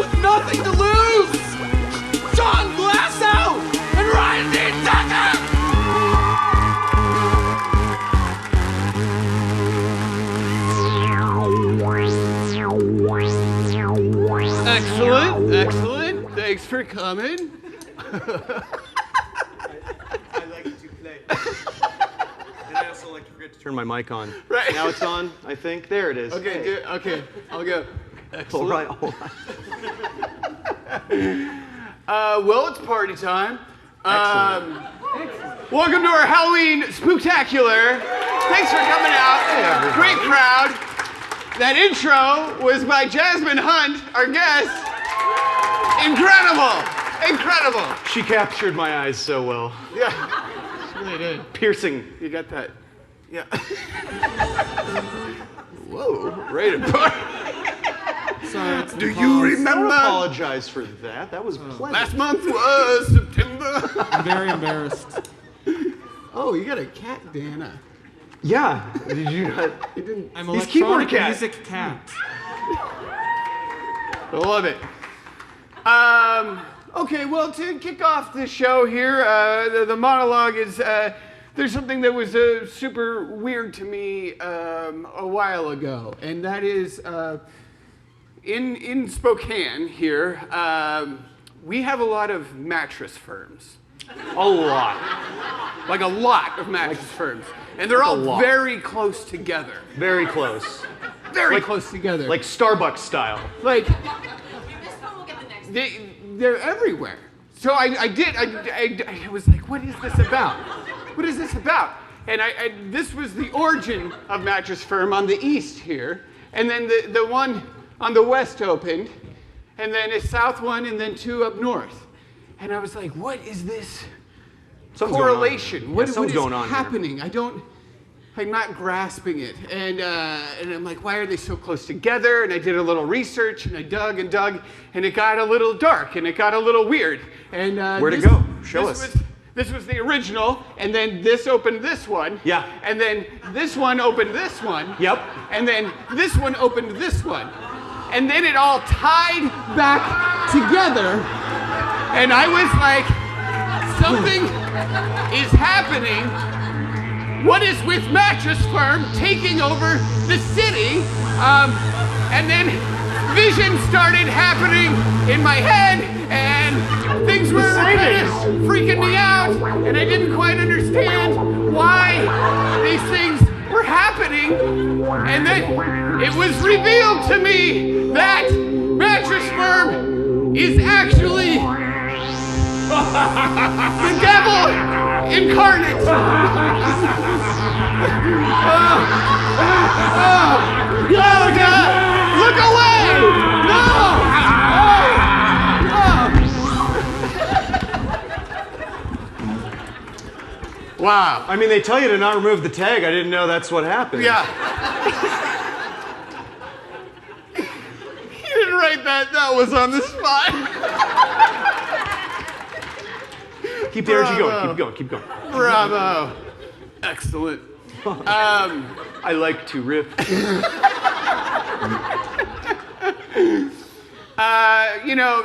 with nothing to lose. John Glassow and Ryan D. Tucker. Excellent, excellent. Thanks for coming. I like to play. And I also like to forget to turn my mic on. Right. Now it's on, I think. There it is. Okay, Hey. good. Okay, I'll go. Excellent. All right. Well, it's party time. Welcome to our Halloween Spooktacular. Thanks for coming out. Hey, great crowd. That intro was by Jazmine Hunt, our guest. Incredible. Incredible. She captured my eyes so well. Yeah. She really did. Piercing. You got that? Yeah. Whoa. Rated R. Sorry, Do you remember? Don't apologize for that. That was plenty. Last month was September. I'm very embarrassed. Oh, you got a cat, Dana. Yeah. Did you not? You didn't. I'm He's keyboard electronic cat. music cat. I love it. Okay, well, to kick off the show here, the monologue is there's something that was super weird to me a while ago, and that is in Spokane here, we have a lot of mattress firms. A lot. Like a lot of mattress firms. And they're all lot. very close together. Very close. Very close together. Like Starbucks style. Like, This one will get the next. they're everywhere. So I was like, what is this about? What is this about? And this was the origin of Mattress Firm on the east here. And then the one on the west opened. And then a south one, and then two up north. And I was like, what is this Something's correlation? Going on. What Something's is going on happening? I'm not grasping it. And I'm like, why are they so close together? And I did a little research, and I dug, and it got a little dark, and it got a little weird. And Where'd it go? Show us. This was the original, and then this opened this one. Yeah. And then this one opened this one. Yep. And then this one opened this one. And then it all tied back together. And I was like, something is happening. What is with Mattress Firm taking over the city? And then vision started happening in my head, and things were kind of freaking me out, and I didn't quite understand why these things were happening. And then it was revealed to me that Mattress Firm is actually the devil incarnate. Oh, God! Look away! No! Wow. I mean, they tell you to not remove the tag. I didn't know that's what happened. Yeah. You didn't write that. That was on the spot. Keep the energy Bravo. going. Keep going. Keep going. Bravo. Excellent. I like to riff.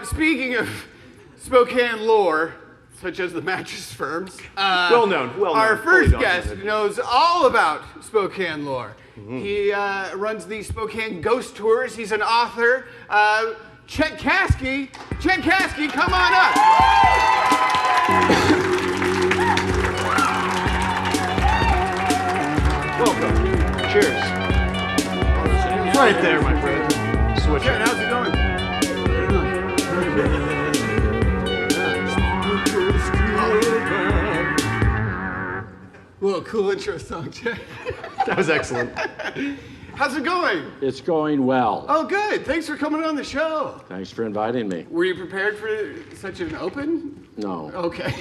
Speaking of Spokane lore, such as the mattress firms, Well known. our fully first documented. guest knows all about Spokane lore. He runs the Spokane Ghost Tours. He's an author. Chet Caskey. Chet Caskey, come on up. Welcome. Cheers. Right there, my friend. Switch Chet, it. how's it going? Whoa, cool intro song, Chet. That was excellent. How's it going? It's going well. Oh, good. Thanks for coming on the show. Thanks for inviting me. Were you prepared for such an open? No, Okay.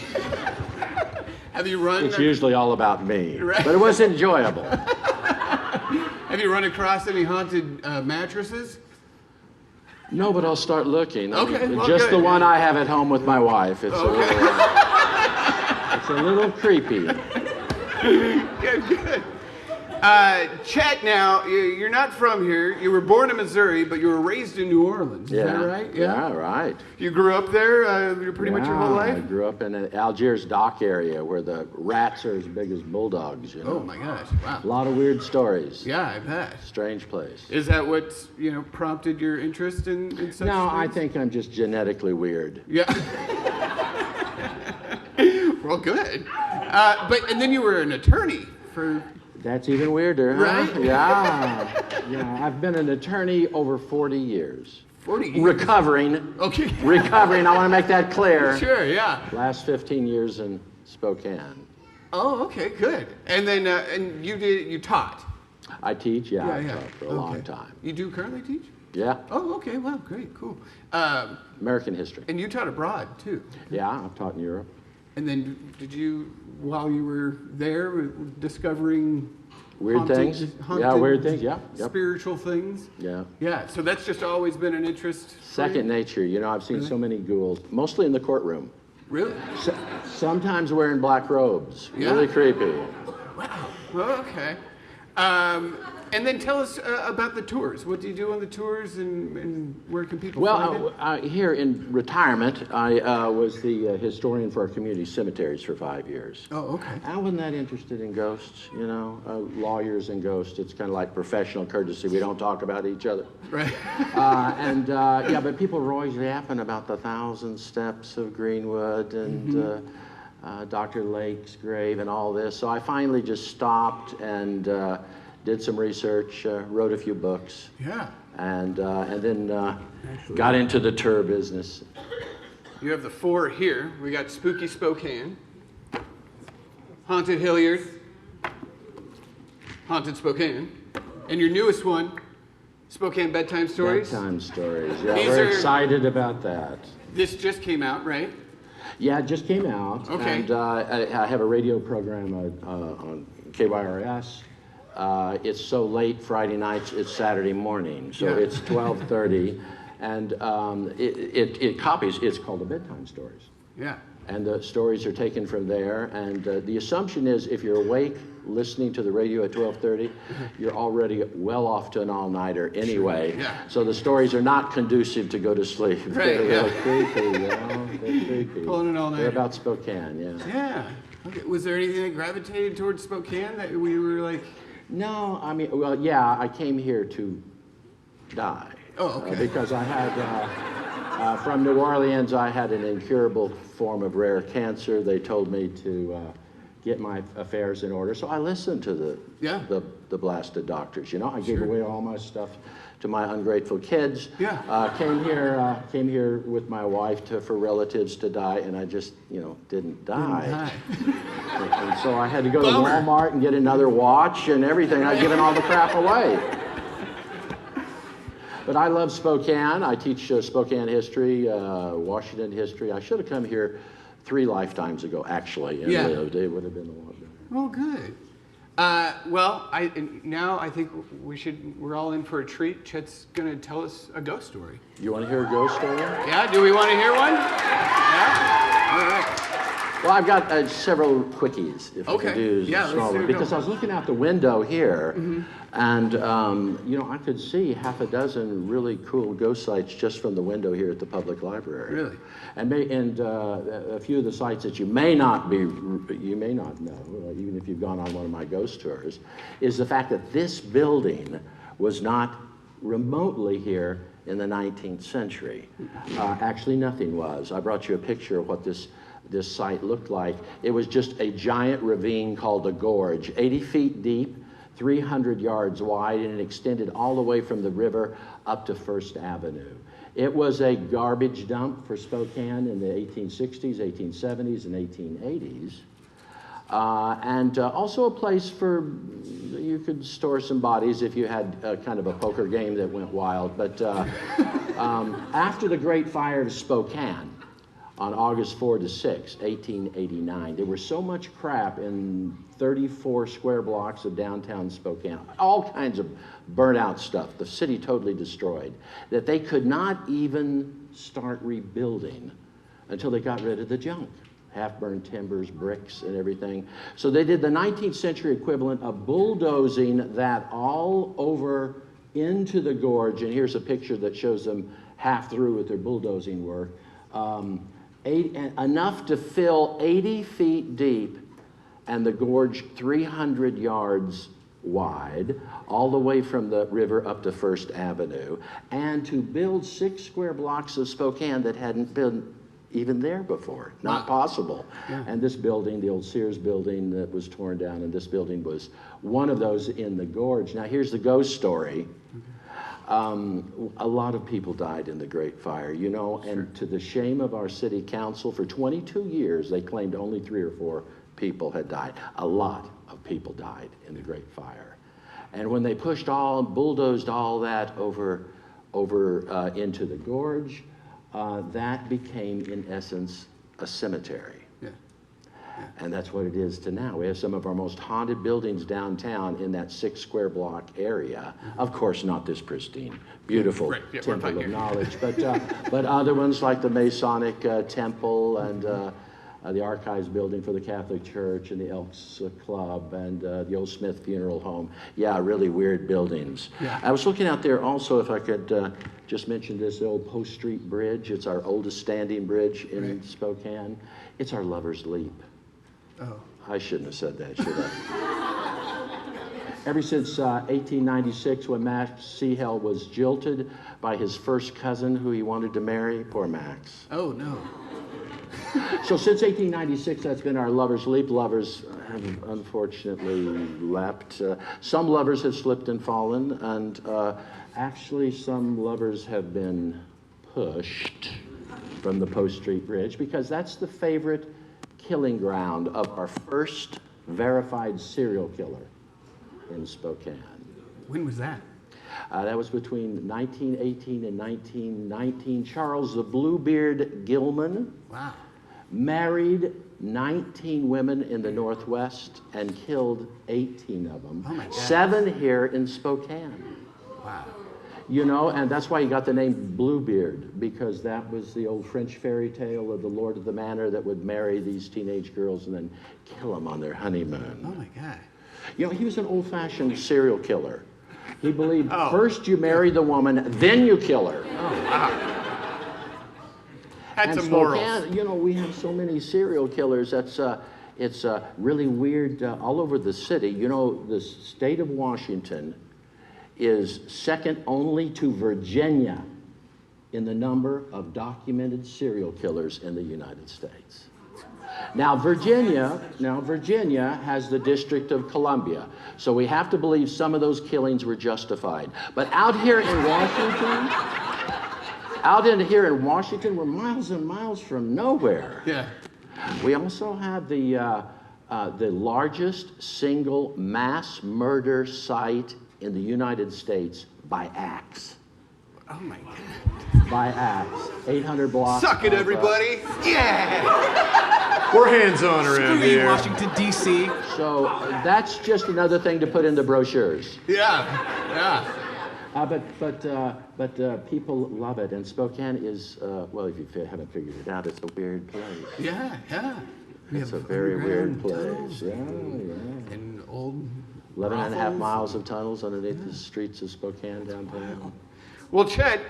Have you run? it's usually all about me, Right. but it was enjoyable. Have you run across any haunted mattresses? No, but I'll start looking. Okay, well, Just good. the one I have at home with my wife. It's it's a little creepy. Good, good. Chet, now, you're not from here. You were born in Missouri, but you were raised in New Orleans. Is that right? Yeah, right. You grew up there pretty much your whole I life? grew up in an Algiers dock area where the rats are as big as bulldogs, you know. Oh, my gosh. Wow. A lot of weird stories. Yeah, I bet. Strange place. Is that what, prompted your interest in such No, I things? think I'm just genetically weird. Yeah. Well, good. And then you were an attorney for... That's even weirder, huh? Right? Yeah. I've been an attorney over 40 years. 40 years? Recovering. Okay. Recovering, I want to make that clear. Sure, yeah. Last 15 years in Spokane. Oh, okay, good. And then, and you taught? I teach, Yeah, I've taught for a long time. You do currently teach? Yeah, Oh, okay, well, great, cool. American history. And you taught abroad, too? Yeah, I've taught in Europe. And then did you, while you were there, discovering Weird things? Yeah, weird things, yeah. Yep. Spiritual things? Yeah. Yeah, so that's just always been an interest for Second you? nature, I've seen so many ghouls, mostly in the courtroom. Really? Sometimes wearing black robes. Yeah. Really creepy. Wow, well, okay. And then tell us about the tours. What do you do on the tours and where can people find it? Here in retirement, I was the historian for our community cemeteries for 5 years. Oh, okay. I wasn't that interested in ghosts, lawyers and ghosts. It's kind of like professional courtesy. We don't talk about each other. Right. But people were always yapping about the 1,000 Steps of Greenwood and Dr. Lake's grave and all this. So I finally just stopped and did some research, wrote a few books. Yeah. And then got into the tour business. You have the 4 here. We got Spooky Spokane, Haunted Hilliard, Haunted Spokane, and your newest one, Spokane Bedtime Stories. Bedtime Stories. Yeah, These we're are- excited about that. This just came out, right? Yeah, it just came out. Okay. And I have a radio program on KYRS. It's so late Friday nights, it's Saturday morning. So Yeah. it's 12:30. And it copies, it's called the Bedtime Stories. Yeah. And the stories are taken from there. And the assumption is if you're awake listening to the radio at 12:30, you're already well off to an all-nighter anyway. Sure. Yeah. So the stories are not conducive to go to sleep. Right, They're yeah. creepy, They're creepy. Pulling an all-nighter. They're about Spokane, yeah. Yeah. Okay. Was there anything that gravitated towards Spokane that we were like? No, I came here to die. Oh, okay. Because I had, from New Orleans, I had an incurable form of rare cancer. They told me to get my affairs in order. So I listened to the blasted doctors. I gave away all my stuff to my ungrateful kids. Yeah. Came here with my wife for relatives to die, and I just, didn't die. And so I had to go to Bummer. Walmart and get another watch and everything. I'd given all the crap away. But I love Spokane. I teach Spokane history, Washington history. I should have come here 3 lifetimes ago, actually, and Yeah. lived. It would have been a lot better. Oh, good. Now I think we're all in for a treat. Chet's going to tell us a ghost story. You want to hear a ghost story? Yeah, do we want to hear one? Yeah? All right. Well, I've got several quickies, if I Okay. can do Yeah, let's small do ones, a because I was looking out the window here, and I could see half a dozen really cool ghost sites just from the window here at the public library. Really? And a few of the sites that you may not know, even if you've gone on one of my ghost tours, is the fact that this building was not remotely here in the 19th century. Actually, nothing was. I brought you a picture of what this site looked like. It was just a giant ravine called a gorge, 80 feet deep, 300 yards wide, and it extended all the way from the river up to First Avenue. It was a garbage dump for Spokane in the 1860s, 1870s, and 1880s. And also a place you could store some bodies if you had kind of a poker game that went wild. But after the Great Fire of Spokane, on August 4 to 6, 1889. There was so much crap in 34 square blocks of downtown Spokane, all kinds of burnt out stuff, the city totally destroyed, that they could not even start rebuilding until they got rid of the junk. half-burned timbers, bricks, and everything. So they did the 19th century equivalent of bulldozing that all over into the gorge, and here's a picture that shows them half through with their bulldozing work. Enough to fill 80 feet deep and the gorge 300 yards wide, all the way from the river up to First Avenue, and to build 6 square blocks of Spokane that hadn't been even there before. Not possible. Yeah. And this building, the old Sears building that was torn down, and this building was one of those in the gorge. Now here's the ghost story. A lot of people died in the Great Fire, you know, and to the shame of our city council, for 22 years they claimed only 3 or 4 people had died. A lot of people died in the Great Fire. And when they bulldozed all that over into the gorge, that became, in essence, a cemetery. Yeah. And that's what it is to now. We have some of our most haunted buildings downtown in that 6 square block area. Of course, not this pristine, beautiful Right, yeah, temple of knowledge, but other ones like the Masonic Temple and the Archives building for the Catholic Church and the Elks Club and the old Smith Funeral Home. Yeah, really weird buildings. Yeah. I was looking out there also, if I could just mention this old Post Street Bridge. It's our oldest standing bridge in Spokane. It's our Lover's Leap. Oh. I shouldn't have said that, should I? Ever since 1896, when Max Seahell was jilted by his first cousin who he wanted to marry, poor Max. Oh, no. So since 1896, that's been our Lover's Leap. Lovers have unfortunately leapt. Some lovers have slipped and fallen, and actually some lovers have been pushed from the Post Street Bridge because that's the favorite killing ground of our first verified serial killer in Spokane. When was that? That was between 1918 and 1919. Charles the Bluebeard Gilman Wow. married 19 women in the Northwest and killed 18 of them. Oh my God. 7 here in Spokane. Wow. You know, and that's why he got the name Bluebeard, because that was the old French fairy tale of the Lord of the Manor that would marry these teenage girls and then kill them on their honeymoon. Oh my God. You know, he was an old-fashioned serial killer. He believed Oh. first you marry the woman, then you kill her. Had And some morals. Spokane, you know, we have so many serial killers. It's really weird all over the city. You know, the state of Washington is second only to Virginia in the number of documented serial killers in the United States. Now Virginia has the District of Columbia, so we have to believe some of those killings were justified. But out here in Washington, we're miles and miles from nowhere. Yeah. We also have the largest single mass murder site in the United States by axe. Oh my God. By axe. 800 blocks. Suck it, of, everybody. Yeah. We're hands-on around Screw you, here. Washington, D.C. So that's just another thing to put in the brochures. Yeah. Yeah. But people love it, and Spokane is well, if you haven't figured it out, it's a weird place. Yeah, yeah. We It's a have very weird underground place. tunnels Yeah. and old 11 and a half brothels. miles of tunnels underneath the streets of Spokane downtown. Well, Chet,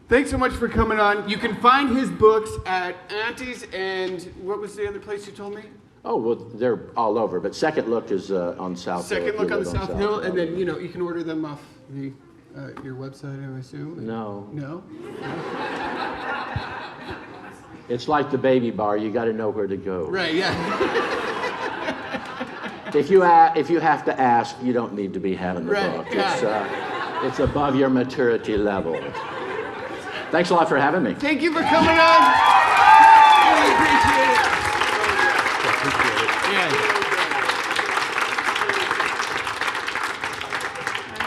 thanks so much for coming on. You can find his books at Auntie's and what was the other place you told me? Oh, well, they're all over, but Second Look is on South Hill. Second if you Look on the live South Hill, and then, you know, you can order them off your website, I assume? No. No? It's like the baby bar, you got to know where to go. Right, yeah. If you have to ask, you don't need to be having the Right, book. yeah. It's above your maturity level. Thanks a lot for having me. Thank you for coming on. Really appreciate it. Yeah.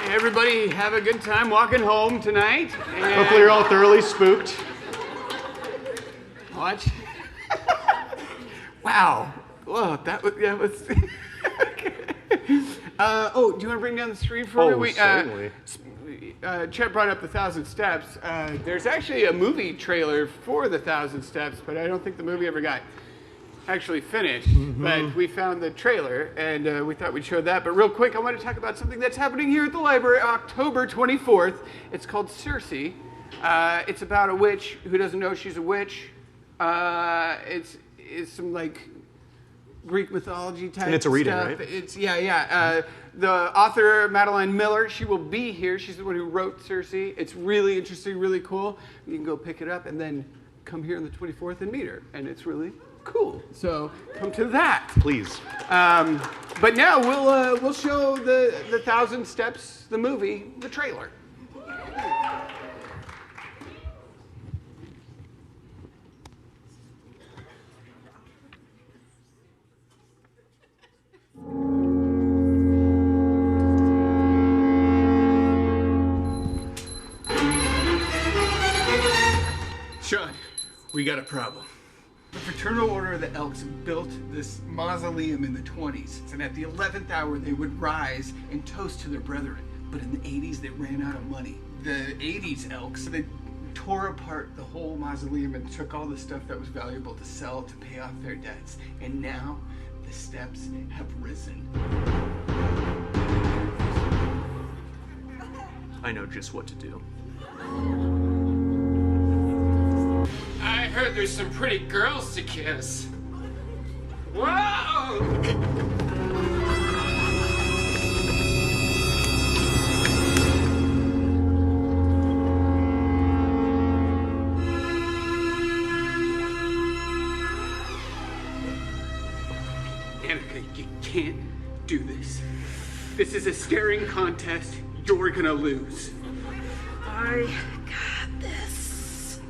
Hey, everybody, have a good time walking home tonight. And Hopefully you're all thoroughly spooked. watch. Wow. Whoa, that was. Oh, do you want to bring down the screen for Oh, me? certainly. Chet brought up the 1,000 Steps. There's actually a movie trailer for the 1,000 Steps, but I don't think the movie ever got actually finished, but we found the trailer and we thought we'd show that. But real quick, I want to talk about something that's happening here at the library October 24th. It's called Circe. It's about a witch who doesn't know she's a witch. It's some like Greek mythology type And it's a reading, stuff. right? It's the author Madeline Miller, she will be here. She's the one who wrote Circe. It's really interesting, really cool. You can go pick it up and then come here on the 24th and meet her, and it's really cool. So come to that. Please. But now we'll show the 1,000 Steps, the movie, the trailer. Sean, we got a problem. The Fraternal Order of the Elks built this mausoleum in the 20s, and at the 11th hour they would rise and toast to their brethren. But in the 80s they ran out of money. The 80s Elks, they tore apart the whole mausoleum and took all the stuff that was valuable to sell to pay off their debts. And now the steps have risen. I know just what to do. I heard there's some pretty girls to kiss. Whoa! Annika, you can't do this. This is a staring contest. You're gonna lose. I got this.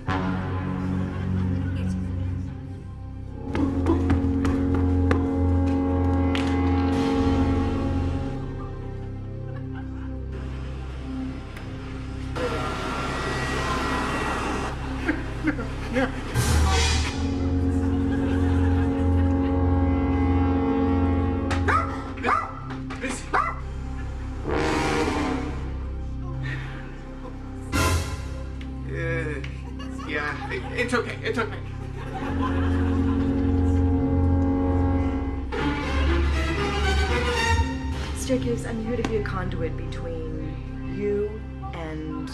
It's okay, it's okay. Staircase, I'm here to be a conduit between you and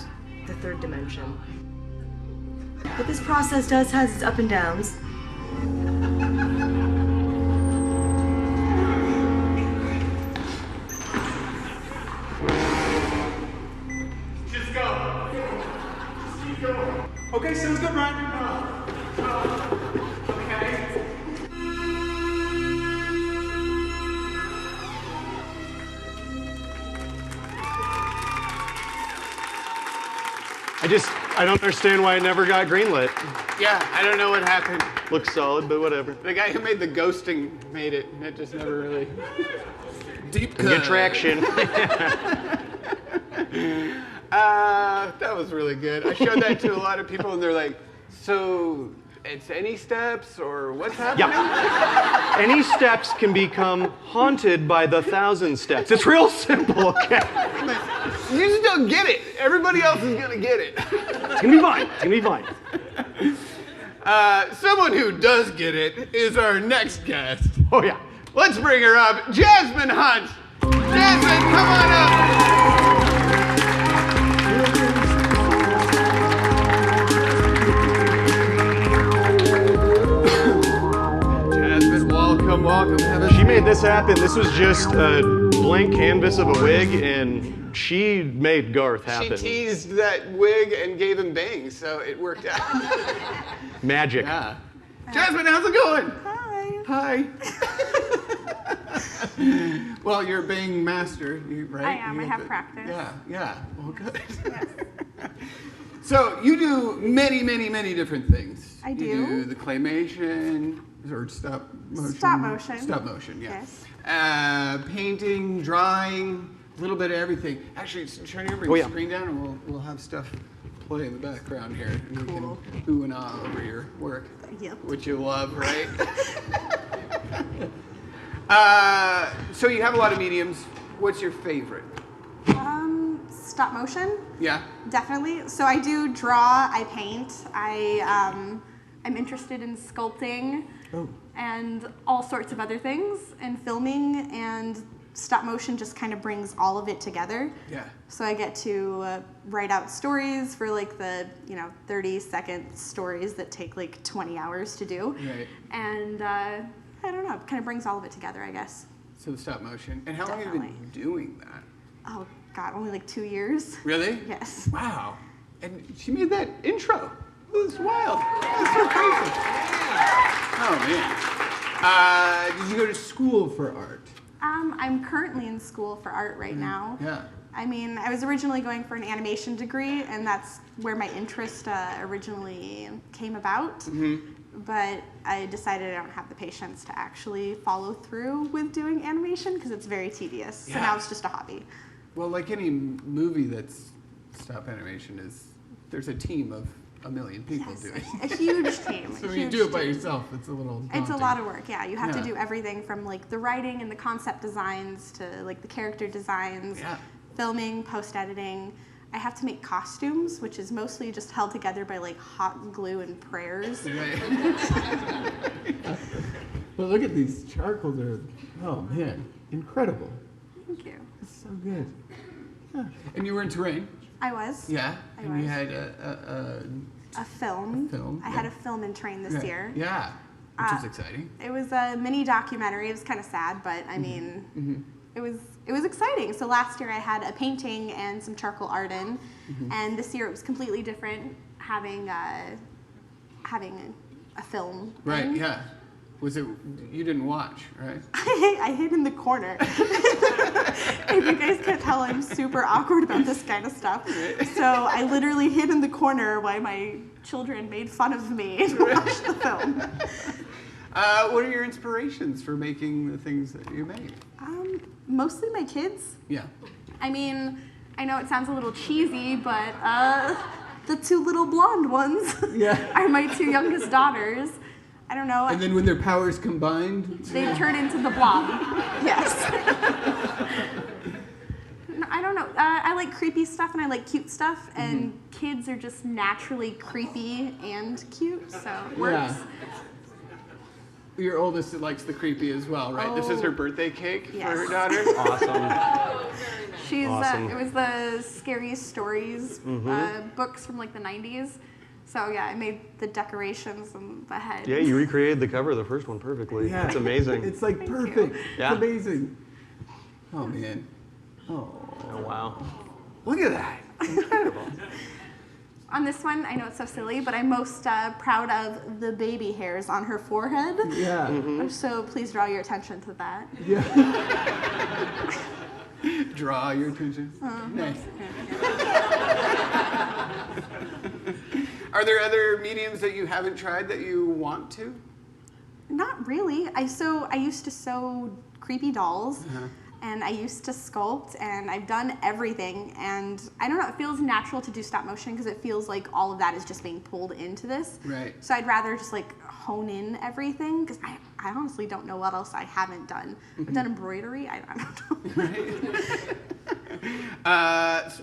the third dimension. But this process does have its up and downs. Just go. Just go. Okay, sounds good, Ryan. Okay. I don't understand why it never got greenlit. Yeah, I don't know what happened. Looks solid, but whatever. The guy who made the ghosting made it, and it just never really... Deep cut. Good traction. That was really good. I showed that to a lot of people, and they're like, so it's any steps, or what's happening? Yeah. Any steps can become haunted by the 1,000 steps. It's real simple, okay? You just don't get it. Everybody else is gonna get it. It's gonna be fine. It's gonna be fine. Someone who does get it is our next guest. Oh, yeah. Let's bring her up, Jazmine Hunt. Jazmine, come on up. Jazmine, welcome. She made this happen. This was just a blank canvas of a wig, and she made Garth happen. She teased that wig and gave him bangs, so it worked out. Magic. Yeah. Jazmine, how's it going? Hi. Hi. Well, you're a bang master, right? I am. You I have practice. Yeah. Well, good. Yes. So you do many, many, many different things. I You do. do the claymation or stop motion. Stop motion. Stop motion. Yeah. Yes. Painting, drawing, a little bit of everything. Actually, turn your yeah. screen down, and we'll have stuff play in the background here, and Cool. we can ooh and ah over your work. Yep. Which you love, right? So you have a lot of mediums. What's your favorite? Stop motion, Yeah. definitely. So I do draw, I paint, I'm interested in sculpting. and all sorts of other things, and filming, and stop motion just kind of brings all of it together. Yeah. So I get to write out stories for like the 30-second stories that take like 20 hours to do. Right. And I don't know, it kind of brings all of it together, I guess. So stop motion. And how long have you been doing that? Oh God, only like 2 years. Really? Yes. Wow. And she made that intro. It was wild. It's so crazy. Oh man. Did you go to school for art? I'm currently in school for art right now. Yeah. I mean, I was originally going for an animation degree, and that's where my interest originally came about. But I decided I don't have the patience to actually follow through with doing animation because it's very tedious. So now it's just a hobby. Well, like any movie that's stop animation there's a team of a million people doing it. A huge team. So when you do it by yourself, it's a little daunting. It's a lot of work, yeah. You have to do everything from like the writing and the concept designs to like the character designs, filming, post-editing. I have to make costumes, which is mostly just held together by like hot glue and prayers. Well, look at these charcoals. Oh man, incredible. Thank you. It's so good. And you were in terrain? I was. Yeah. I And was. you had A film. film, I had a film in train this year. Yeah. Which is exciting. It was a mini documentary. It was kind of sad, but I mean, it was exciting. So last year I had a painting and some charcoal art in, and this year it was completely different, having a film. Right, in. yeah. Was it, you didn't watch, right? I hid in the corner. If you guys can't tell, I'm super awkward about this kind of stuff. So I literally hid in the corner while my children made fun of me and watched the film. What are your inspirations for making the things that you make? Mostly my kids. Yeah. I mean, I know it sounds a little cheesy, but the two little blonde ones are my two youngest daughters. I don't know. And then when their powers combined? They turn into the blob. Yes. No, I don't know. I like creepy stuff and I like cute stuff, and kids are just naturally creepy and cute, so it works. Yeah. Your oldest likes the creepy as well, right? This is her birthday cake for her daughter? Awesome. She's Awesome. it was the Scariest Stories books from like the 90s. So yeah, I made the decorations and the head. Yeah, you recreated the cover of the first one perfectly. Yeah. It's amazing. It's like perfect. Yeah. It's amazing. Oh, man. Oh, wow. Look at that. Incredible. On this one, I know it's so silly, but I'm most proud of the baby hairs on her forehead. Yeah. So please draw your attention to that. Yeah. Draw your attention. Nice. Are there other mediums that you haven't tried that you want to? Not really. I used to sew creepy dolls, and I used to sculpt, and I've done everything. And I don't know, it feels natural to do stop motion because it feels like all of that is just being pulled into this. Right. So I'd rather just like hone in everything because I honestly don't know what else I haven't done. I've done embroidery. I don't know.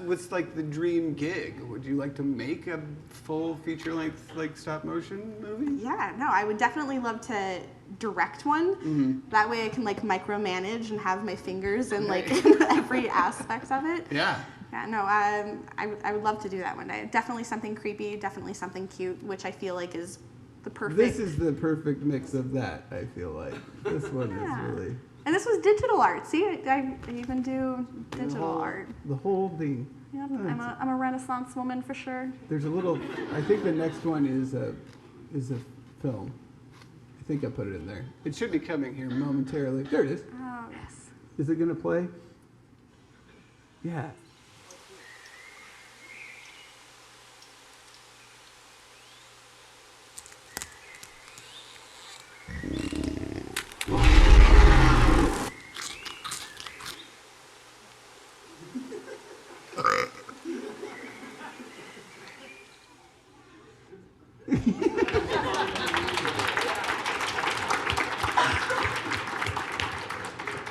What's like the dream gig? Would you like to make a full feature-length like stop motion movie? Yeah, no, I would definitely love to direct one. That way I can like micromanage and have my fingers in like every aspect of it. Yeah. Yeah, no, I would love to do that one day. Definitely something creepy, definitely something cute, which I feel like is the perfect. This is the perfect mix of that, I feel like. This one is really... And this was digital art. See, I even do digital art. The whole thing. Yep, I'm a Renaissance woman for sure. There's a little... I think the next one is a film. I think I put it in there. It should be coming here momentarily. There it is. Oh, yes. Is it going to play? Yeah.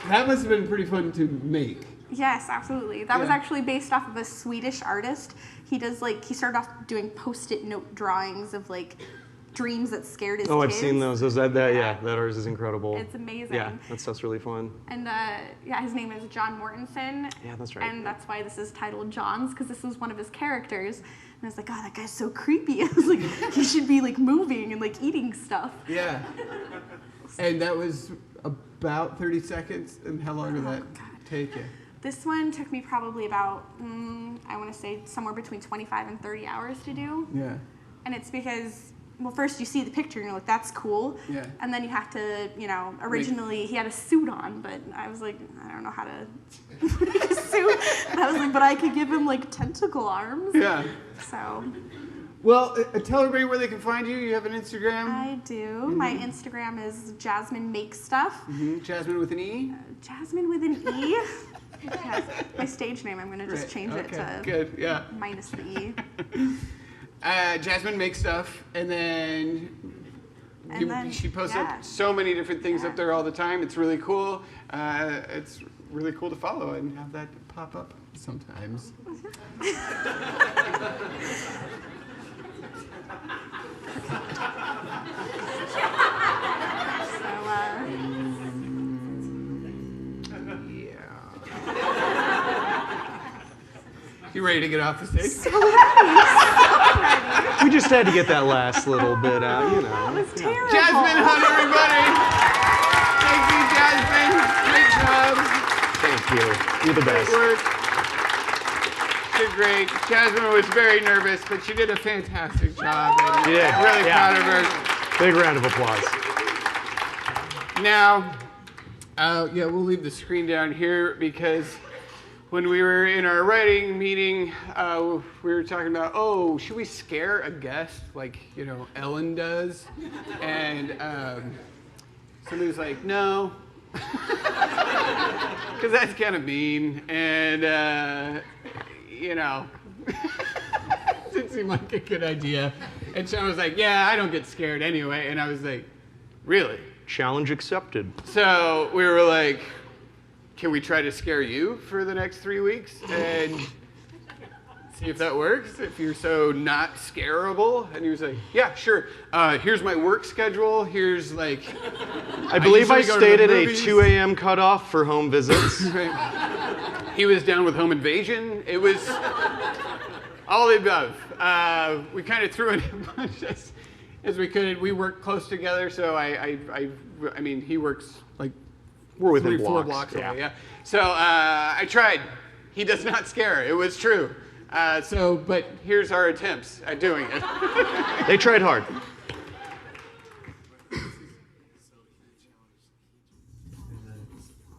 That must have been pretty fun to make. Yes, absolutely. That was actually based off of a Swedish artist. He does he started off doing Post-it note drawings of like dreams that scared his Oh, kids. I've seen those. That ours is incredible. It's amazing. Yeah, that stuff's really fun. And yeah, his name is John Mortensen. Yeah, that's right. And that's why this is titled John's, because this is one of his characters. And I was like, oh, that guy's so creepy. I was like, he should be like moving and like eating stuff. Yeah. And that was about 30 seconds. And how long did that take you? This one took me probably about, I want to say somewhere between 25 and 30 hours to do. Yeah. And it's because, well, first you see the picture and you're like, that's cool. Yeah. And then you have to, you know, originally he had a suit on, but I was like, I don't know how to make a suit. And I was like, but I could give him like tentacle arms. Yeah. So. Well, tell everybody where they can find you. You have an Instagram? I do. My Instagram is Jazmine Makes Stuff. Jazmine with an E? Jazmine with an E. Yes, my stage name, I'm going to just change it to good. Yeah. minus the E. Jazmine makes stuff, and then, she posts up so many different things up there all the time. It's really cool. It's really cool to follow and have that pop up sometimes. You ready to get off the stage? So ready. We just had to get that last little bit out, you know. That was terrible. Jazmine Hunt, everybody. Thank you, Jazmine. Great job. Thank you. You're the best. Great work. Did great. Jazmine was very nervous, but she did a fantastic job. She did. Really proud of her. Big round of applause. Now, we'll leave the screen down here because when we were in our writing meeting, we were talking about, should we scare a guest like, Ellen does? And somebody was like, no. Because that's kind of mean. And, didn't seem like a good idea. And Sean was like, yeah, I don't get scared anyway. And I was like, really? Challenge accepted. So we were like, can we try to scare you for the next 3 weeks and see if that works? If you're so not scarable? And he was like, yeah, sure. Here's my work schedule. Here's like... I believe I stated a movies. 2 a.m. cutoff for home visits. Right. He was down with home invasion. It was all the above. We kind of threw in a bunch as we could. We worked close together, so I mean, he works like We're within 3-4 blocks away. Yeah. So I tried. He does not scare. It was true. But here's our attempts at doing it. They tried hard.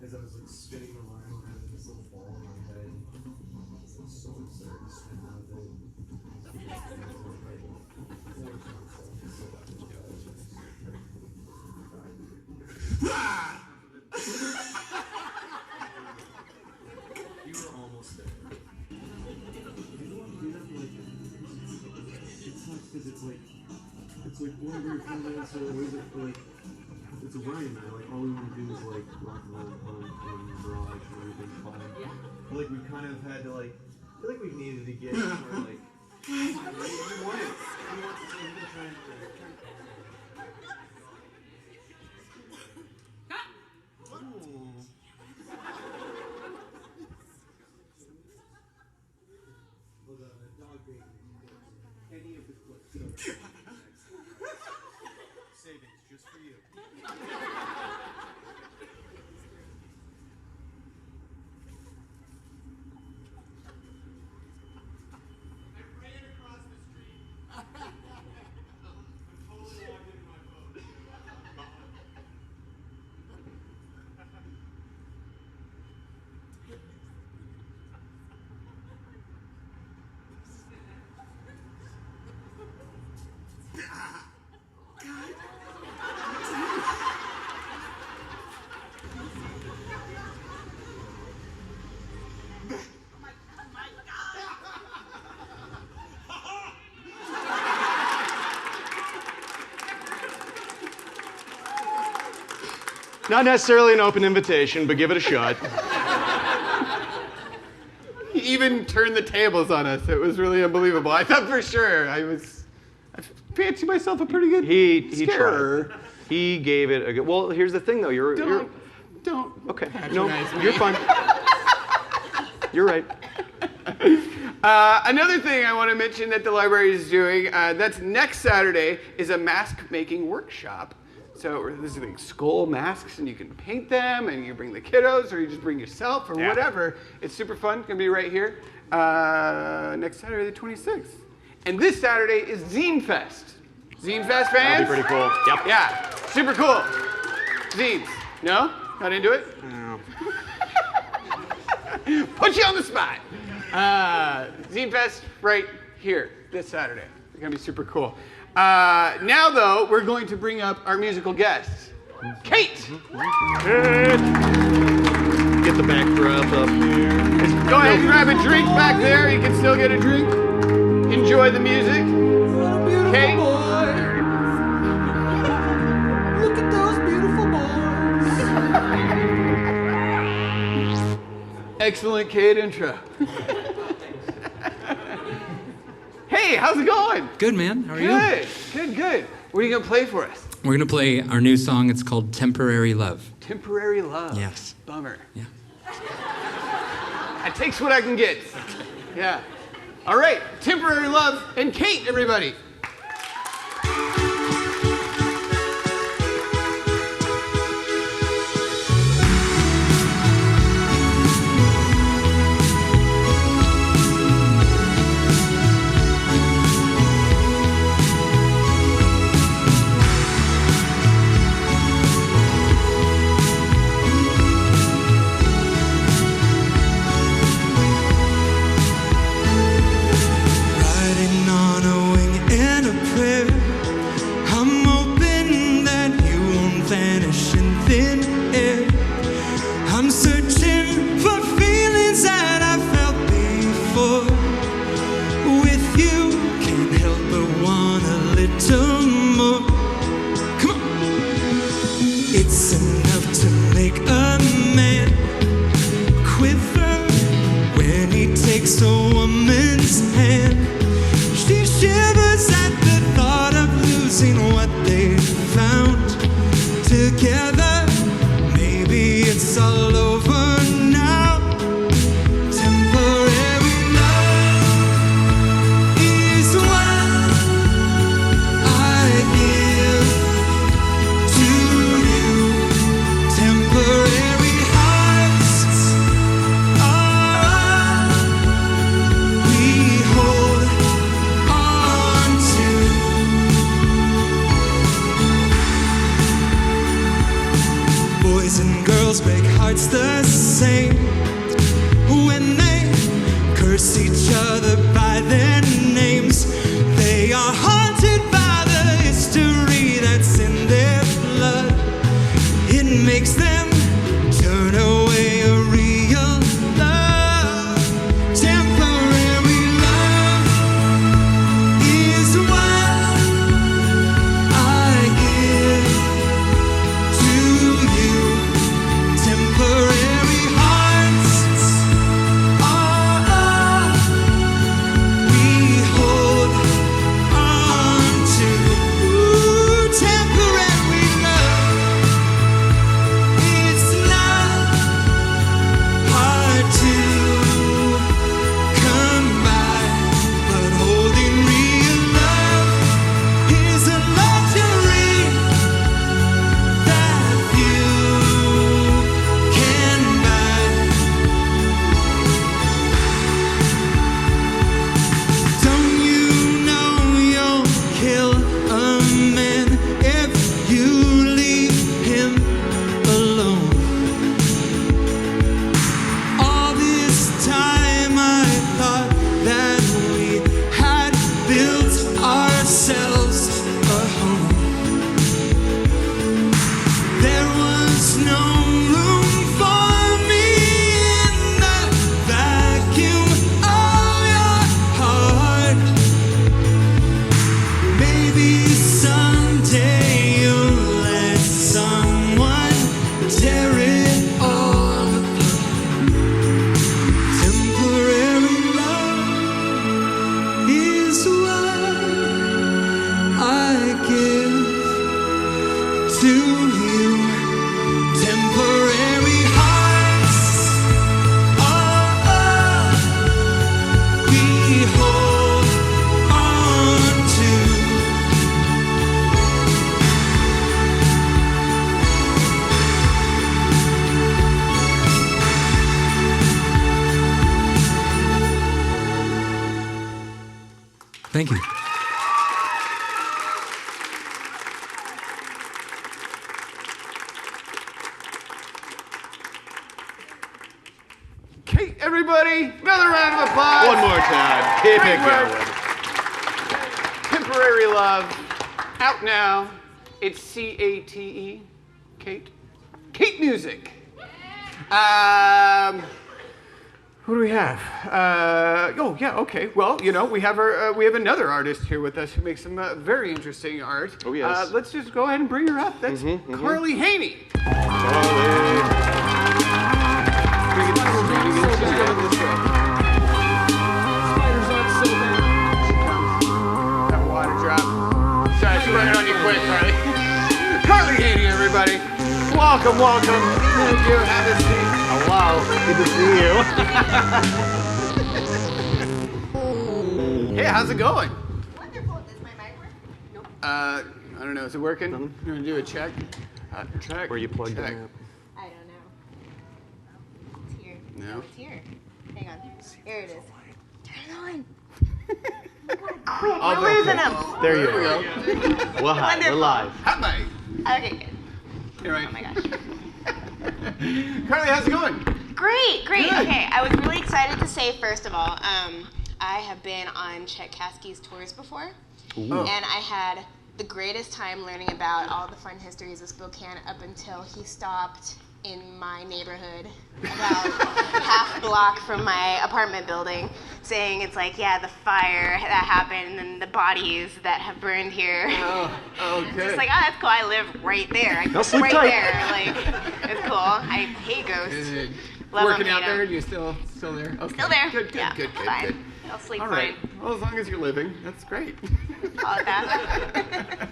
As I was like spinning around, I had this little ball in my head. I was like so excited to spin out of it. You were almost there. It's not because it's like one very fun dance, so it's a Ryan and I, like, all we want to do is, like, rock and roll, punk, and garage, and everything's fun. But, like, we kind of had to, like, I feel like we needed to get more, like, we want it. We want to say, we're trying to... Any of the clips. Savings just for you. Not necessarily an open invitation, but give it a shot. He even turned the tables on us. It was really unbelievable. I thought for sure fancy myself a pretty good He scarer. tried. He gave it a good. Well, here's the thing though. Don't. Okay. patronize me. You're fine. You're right. Another thing I want to mention that the library is doing, that's next Saturday, is a mask making workshop. So this is like skull masks, and you can paint them, and you bring the kiddos, or you just bring yourself, or whatever. It's super fun. It's gonna be right here next Saturday, the 26th. And this Saturday is Zine Fest. Zine Fest fans? That'd be pretty cool. Yep. Yeah, super cool. Zines. No? Not into it? No. Put you on the spot. Zine Fest right here this Saturday. It's gonna be super cool. Now though, we're going to bring up our musical guests. Cate! Get the backdrop up here. Go ahead and grab a drink back there. You can still get a drink. Enjoy the music. Cate? Look at those beautiful boys. Excellent Cate intro. Hey, how's it going? Good, man. How are you? Good. What are you gonna play for us? We're going to play our new song. It's called Temporary Love. Temporary Love. Yes. Bummer. Yeah. I takes what I can get. Yeah. All right, Temporary Love and Cate, everybody. Riding on a wing and a prayer, I'm hoping that you won't vanish in thin air. I'm searching for feelings that I felt before. With you, can't help but want a little more. Come on! It's enough to make a man quiver when he takes a woman's hand. She shivers at the thought of losing what they found together. Maybe it's all over now. Temporary love is what I give to you. Temporary hearts are all we hold on to. Boys and girls break hearts the same when they curse each other by their names. They are haunted by the history that's in their blood. It makes them turn away a real love. Temporary love is what I give to you. Temporary hearts Thank you. Cate, everybody, another round of applause. One more time. Keep Great it work. going. Temporary Love, out now. It's C-A-T-E, Cate. Cate music. What do we have? Oh yeah, okay. Well, you know, we have another artist here with us who makes some very interesting art. Oh yes. Let's just go ahead and bring her up. That's Carly Haney. Spiders aren't so bad. That water drop. Sorry, she running on you quick, Carly. Carly Haney, everybody. Welcome, welcome. Thank you. Have a seat. Hello. Good to see you. Hey, how's it going? Wonderful. Does my mic work? Nope. I don't know. Is it working? You want to do a check? Check. Where you plugged check. in? I don't know. It's here. No. It's here. Hang on. Here it is. Turn it on. Oh, We're losing them. There you we go. go. Well, hi. We're live. Hot mic. Okay, good. You're right. Oh my gosh. Carly, how's it going? Great. Good. Okay, I was really excited to say, first of all, I have been on Chet Caskey's tours before, and I had the greatest time learning about all the fun histories of Spokane up until he stopped in my neighborhood about half a block from my apartment building, saying it's like, yeah, the fire that happened and the bodies that have burned here. Oh, good. Just like, oh, that's cool. I live right there. I Now sleep right tight. there. Like, it's cool. I hate ghosts. Good. Love Working them, out hate there? them. You still there? Okay. Still there. Good. Yeah, Good. fine. I'll sleep All right. fine. Well, as long as you're living, that's great. Call it that.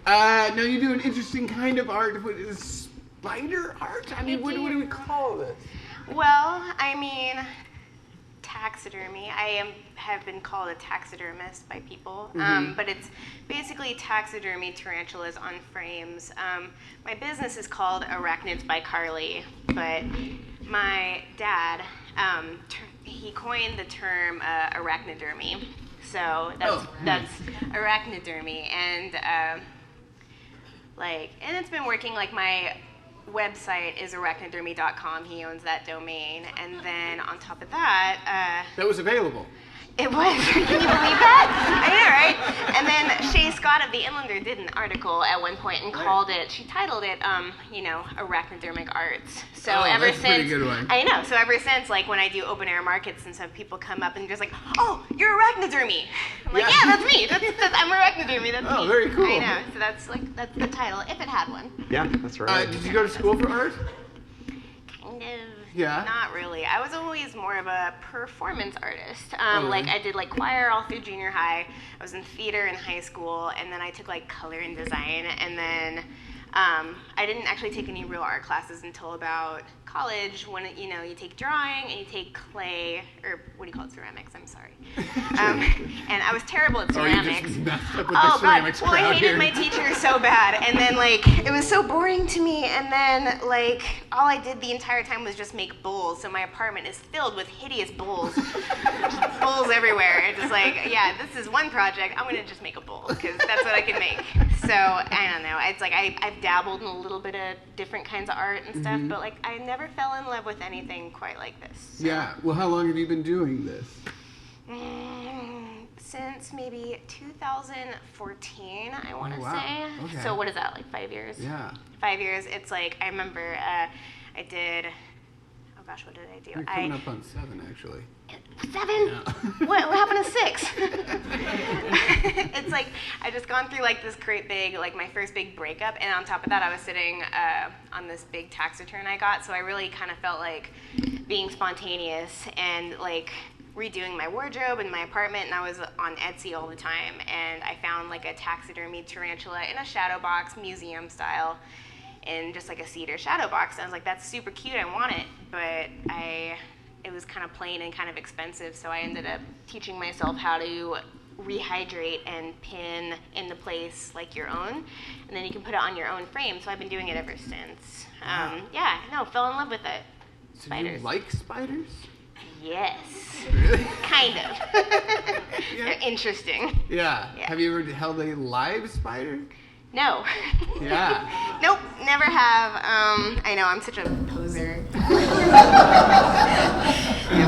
Now you do an interesting kind of art. What is spider art? I mean, what do we call this? Well, I mean, taxidermy. have been called a taxidermist by people, but it's basically taxidermy tarantulas on frames. My business is called Arachnids by Carly, but my dad, he coined the term arachnodermy. So that's arachnodermy, and and it's been working. Like, my website is arachnodermy.com. He owns that domain, and then on top of that, That was available. it was. Can you believe that? I know, right? And then Shay Scott of the Inlander did an article at one point and she titled it, arachnodermic arts. So ever that's a pretty since, good one. I know. So ever since, like, when I do open air markets and stuff, people come up and just like, oh, you're arachnodermy. I'm like, yeah, that's me. I'm arachnodermy. That's me. Oh, very cool. I know. So that's the title, if it had one. Yeah, that's right. Did you go to school for art? Kind of. Yeah? Not really. I was always more of a performance artist. really? Like, I did, like, choir all through junior high. I was in theater in high school, and then I took, like, color and design, and then I didn't actually take any real art classes until about college, when, you take drawing and you take clay, or what do you call it, ceramics, I'm sorry. And I was terrible at ceramics. Oh, you just messed up with the ceramics Well, I crowd hated here. my teacher so bad, and then, like, it was so boring to me, and then, like, all I did the entire time was just make bowls, so my apartment is filled with hideous bowls. Just bowls everywhere. It's just like, yeah, this is one project, I'm gonna just make a bowl, because that's what I can make. So, I don't know, it's like, I've dabbled in a little bit of different kinds of art and stuff, but, like, I never fell in love with anything quite like this. So. Yeah. Well, how long have you been doing this? Since maybe 2014, I want to wow. say. Okay. So what is that, like 5 years? Yeah. 5 years. It's like, I remember I did, oh gosh, what did I do? You're coming up on 7, actually. 7? Yeah. What happened to 6? It's like, I just gone through, like, this great big, like, my first big breakup, and on top of that, I was sitting on this big tax return I got, so I really kind of felt like being spontaneous and, like, redoing my wardrobe in my apartment, and I was on Etsy all the time, and I found, like, a taxidermy tarantula in a shadow box, museum style, in just like a cedar shadow box. And I was like, that's super cute, I want it, but it was kind of plain and kind of expensive, so I ended up teaching myself how to rehydrate and pin into place like your own, and then you can put it on your own frame, so I've been doing it ever since. Fell in love with it. So Spiders. you like spiders? Yes. Kind of. They're interesting. Yeah. Have you ever held a live spider? No. Yeah. Nope, never have. I know, I'm such a poser. Never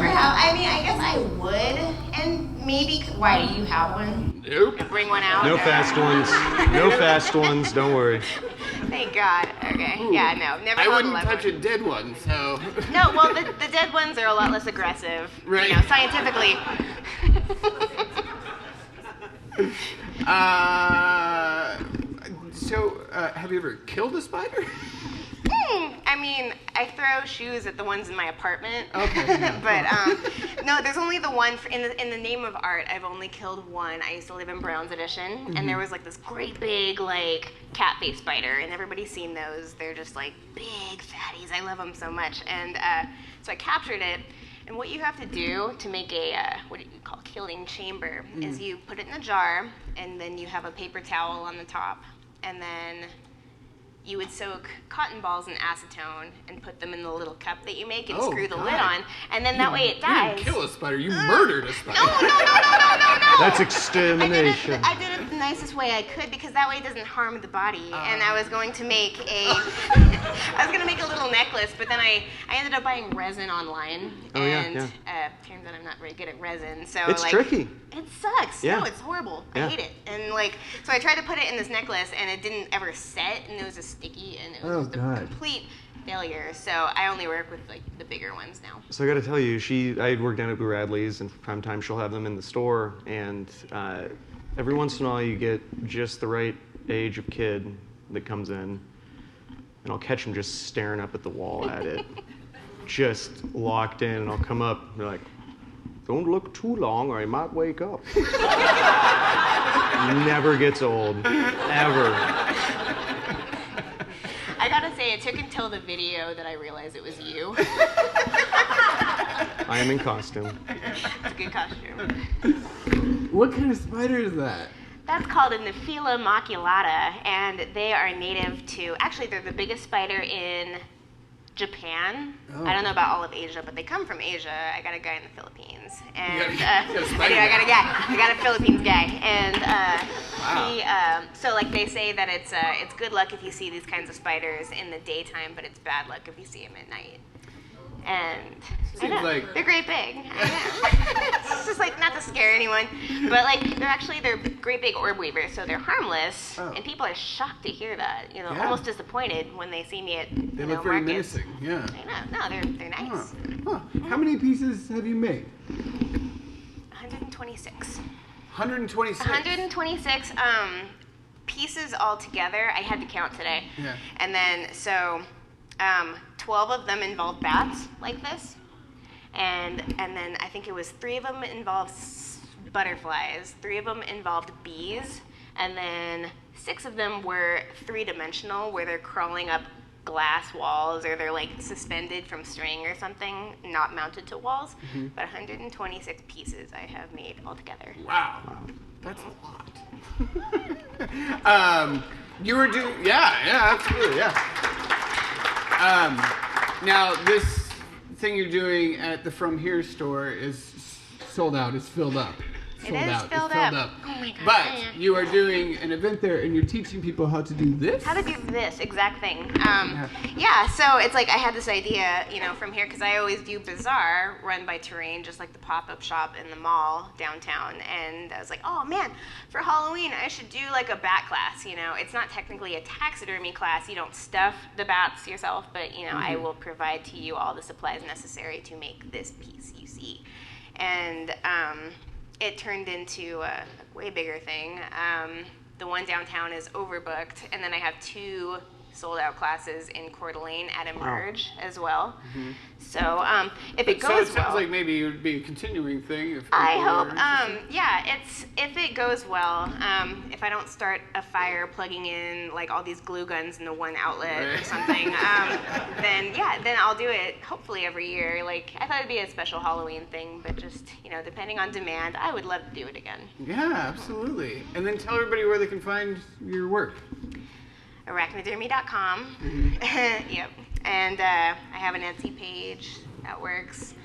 have. I mean, I guess I would, and maybe. Why, do you have one? Nope. Bring one out? No fast ones. No fast ones. Don't worry. Thank God. Okay. Yeah, no, never I held wouldn't a live touch one. a dead one, so. No, well, the dead ones are a lot less aggressive. Right. You know, scientifically. Have you ever killed a spider? I mean, I throw shoes at the ones in my apartment. Okay. Yeah. But no, there's only the one. In the name of art, I've only killed one. I used to live in Brown's Edition, and there was like this great big like cat face spider, and everybody's seen those. They're just like big fatties. I love them so much, and so I captured it. And what you have to do to make a what do you call killing chamber is you put it in a jar, and then you have a paper towel on the top, and then you would soak cotton balls in acetone and put them in the little cup that you make and screw the lid on, and then that way it dies. You didn't kill a spider, you murdered a spider. No. That's extermination. I did it the nicest way I could because that way it doesn't harm the body. And I was going to make a little necklace, but then I ended up buying resin online. Turns out I'm not very good at resin, so it's tricky. It sucks. Yeah. No, it's horrible. Yeah. I hate it. And so I tried to put it in this necklace, and it didn't ever set, and it was sticky, and it was just a complete failure. So I only work with like the bigger ones now. So I got to tell you, I had worked down at Boo Radley's, and from time to time she'll have them in the store, and every once in a while you get just the right age of kid that comes in, and I'll catch him just staring up at the wall at it, just locked in, and I'll come up and be like, "Don't look too long or he might wake up." Never gets old, ever. I gotta say, it took until the video that I realized it was you. I am in costume. It's a good costume. What kind of spider is that? That's called a Nephila maculata, and they are native to, actually they're the biggest spider in Japan. I don't know about all of Asia, but they come from Asia. I got a guy in the Philippines, and I got a Philippines guy, and so like they say that it's good luck if you see these kinds of spiders in the daytime, but it's bad luck if you see them at night. And I know, they're great big. I know. It's just like not to scare anyone, but like they're great big orb weavers, so they're harmless, and people are shocked to hear that. You know, almost disappointed when they see me at They look very markets. menacing. Yeah. I know. No, they're nice. Huh. How many pieces have you made? 126. 126. 126 pieces altogether. I had to count today. Yeah. And then 12 of them involved bats like this, and then I think it was 3 of them involved butterflies, 3 of them involved bees, and then 6 of them were 3-dimensional, where they're crawling up glass walls or they're like suspended from string or something, not mounted to walls. But 126 pieces I have made altogether. Wow. That's a lot. You were doing, absolutely, now this thing you're doing at the From Here store is sold out. It's filled up. It is filled up. Oh my God. But you are doing an event there, and you're teaching people how to do this? How to do this exact thing. So it's like I had this idea, from here, because I always do Bazaar run by Terrain, just like the pop-up shop in the mall downtown. And I was like, oh man, for Halloween, I should do like a bat class. It's not technically a taxidermy class. You don't stuff the bats yourself, but I will provide to you all the supplies necessary to make this piece you see. And it turned into a way bigger thing. The one downtown is overbooked, and then I have 2 sold-out classes in Coeur d'Alene at Emerge as well. So if it goes well... So it sounds like maybe it would be a continuing thing. I hope, if it goes well, if I don't start a fire plugging in like all these glue guns into one outlet or something, then I'll do it hopefully every year. Like, I thought it'd be a special Halloween thing, but just, depending on demand, I would love to do it again. Yeah, absolutely. And then tell everybody where they can find your work. Arachnodermy.com. Yep. And I have an Etsy page that works.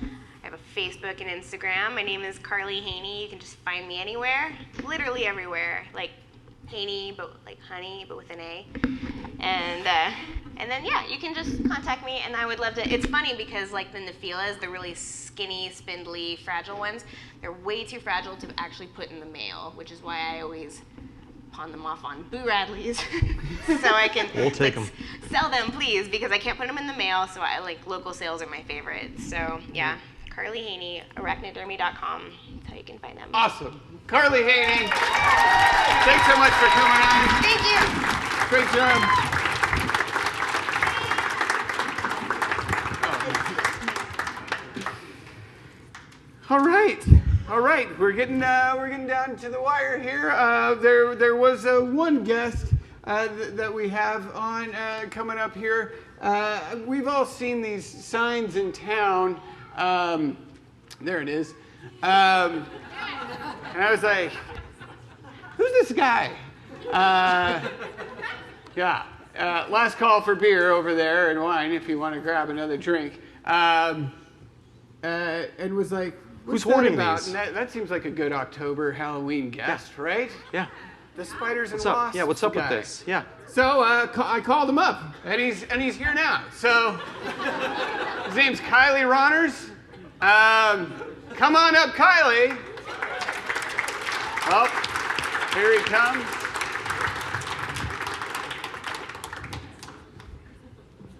I have a Facebook and Instagram. My name is Carly Haney. You can just find me anywhere, literally everywhere. Like Haney, but like honey, but with an A. And then yeah, you can just contact me, and I would love to. It's funny because like the Nephilas, the really skinny, spindly, fragile ones, they're way too fragile to actually put in the mail, which is why I always pawn them off on Boo Radleys, so I can We'll take them. Sell them, please, because I can't put them in the mail. So I like local sales are my favorite. So yeah, Carly Haney, arachnodermy.com. That's how you can find them. Awesome. Carly Haney, thanks so much for coming on. Thank you. Great job. All right. We're getting down to the wire here. There was one guest that we have on coming up here. We've all seen these signs in town. There it is. And I was like, who's this guy? Yeah. Last call for beer over there and wine if you want to grab another drink. And was like, what's Who's hoarding about? these? And that seems like a good October Halloween guest, right? Yeah. The spiders What's and up? wasps. Yeah, what's up with guy. this? Yeah. So I called him up, and he's here now. So his name's Kylie Ronners. Come on up, Kylie. Oh, here he comes.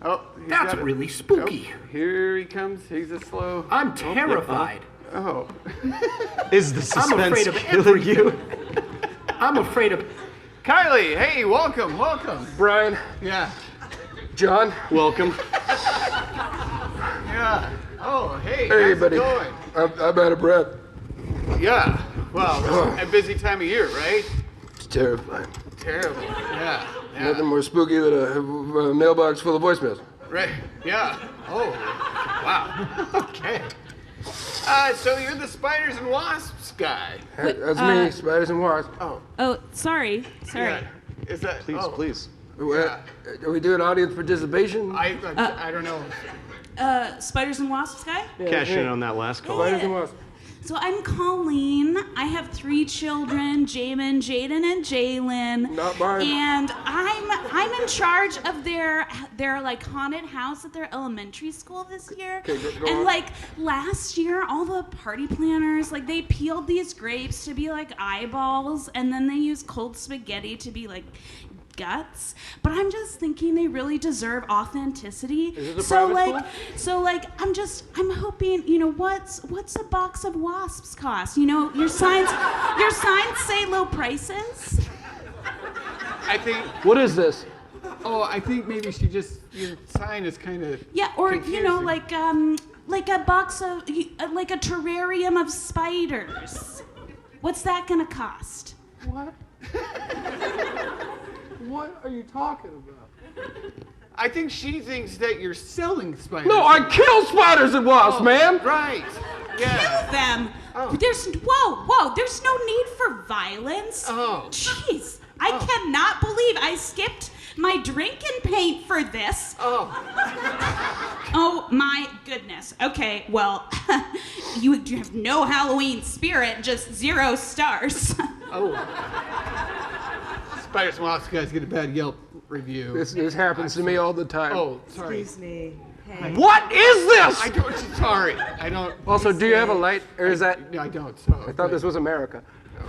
Oh, That's really spooky. Oh, here he comes. He's a slow. I'm terrified. Oh. Is the I'm suspense afraid of killing you? I'm afraid of. Kylie, hey, welcome. Brian, Yeah. John, Welcome. Yeah. Oh, hey. hey, how's buddy. it going? I'm out of breath. Yeah. Well, a busy time of year, right? It's terrifying. Terrible. Yeah. Nothing more spooky than a mailbox full of voicemails. Right. Yeah. Oh. Wow. Okay. So you're the spiders and wasps guy. That's me, spiders and wasps. Oh, sorry. Yeah. Is that? Please. Are we doing audience participation? I don't know. Spiders and wasps guy? Cash in on that last call. Spiders and wasps. So I'm Colleen. I have 3 children, Jamin, Jaden, and Jalen. Not mine. And I'm in charge of their like haunted house at their elementary school this year. Okay, go and on. like last year, all the party planners, like they peeled these grapes to be like eyeballs, and then they used cold spaghetti to be like guts. But I'm just thinking they really deserve authenticity. Is this a so private like school? so like I'm hoping, what's a box of wasps cost? Your signs say low prices. I think. What is this? Oh, I think maybe your sign is kind of. Yeah, or confusing. like a box of like a terrarium of spiders. What's that gonna cost? What? What are you talking about? I think she thinks that you're selling spiders. No, I kill spiders and wasps, man. Right. Yeah. Kill them. Oh. There's There's no need for violence. Oh. Jeez, I cannot believe I skipped my drink and paint for this. Oh. Oh my goodness. Okay, well, you have no Halloween spirit, just 0 stars. Oh. Spiders and wasps guys get a bad Yelp review. This happens to me all the time. Oh, sorry. Excuse me. Hey. What is this? Sorry. I don't. Also, do you have a light, or is that? No, I don't. So. I thought this was America.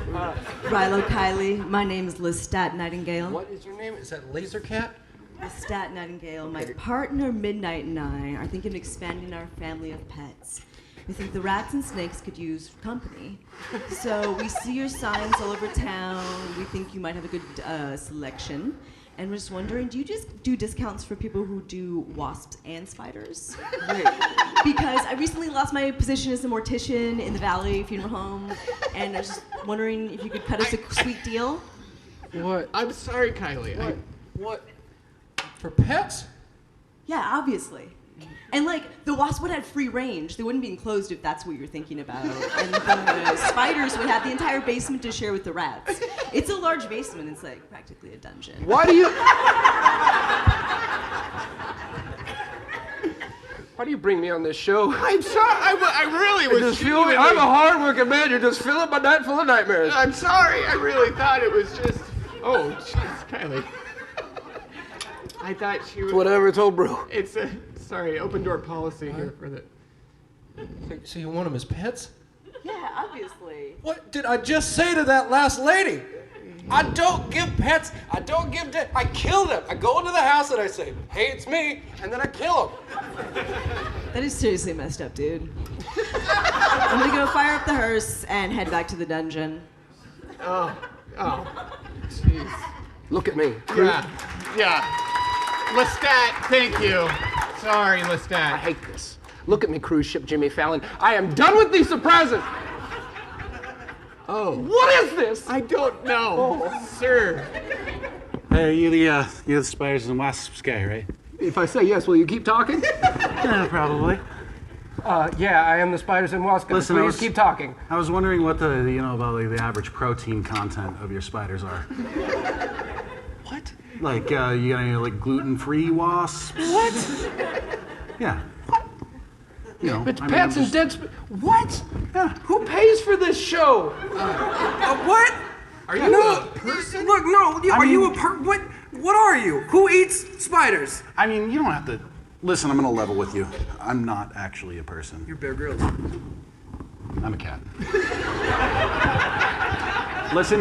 Rilo Kylie. My name is Lestat Nightingale. What is your name? Is that Laser Cat? Lestat Nightingale. My partner Midnight and I are thinking of expanding our family of pets. We think the rats and snakes could use company. So we see your signs all over town. We think you might have a good selection. And we're just wondering, do you just do discounts for people who do wasps and spiders? Because I recently lost my position as a mortician in the Valley Funeral Home, and I was just wondering if you could cut us a sweet deal. What? I'm sorry, Kylie. What? For pets? Yeah, obviously. And like, the wasp would have free range. They wouldn't be enclosed if that's what you're thinking about. And the spiders would have the entire basement to share with the rats. It's a large basement. It's like practically a dungeon. Why do you? Why do you bring me on this show? I'm sorry. I really was. Just feel me. I'm a hard-working man. You're just filling my night full of nightmares. I'm sorry. I really thought it was just. Oh, jeez, Kylie. I thought she was. Whatever, it's old brew. It's a sorry, open door policy here for the. So you want them as pets? Yeah, obviously. What did I just say to that last lady? I don't give pets. I don't give I kill them. I go into the house and I say, hey, it's me, and then I kill them. That is seriously messed up, dude. I'm gonna go fire up the hearse and head back to the dungeon. Oh, jeez. Look at me. Yeah. Lestat, thank you. Sorry, Lestat. I hate this. Look at me, cruise ship Jimmy Fallon. I am done with these surprises. Oh. What is this? I don't know, sir. Hey, you're the Spiders and Wasps guy, right? If I say yes, will you keep talking? Yeah, probably. Yeah, I am the Spiders and Wasps guy. Listen, Please keep talking. I was wondering what about the average protein content of your spiders are. What? Like, you got any like gluten-free wasps? What? Yeah. It's pets and dead. What? Yeah. Who pays for this show? What? Are you a person? Look, no. Are you a What? What are you? Who eats spiders? I mean, you don't have to. Listen, I'm gonna level with you. I'm not actually a person. You're Bear Grylls. I'm a cat. Listen,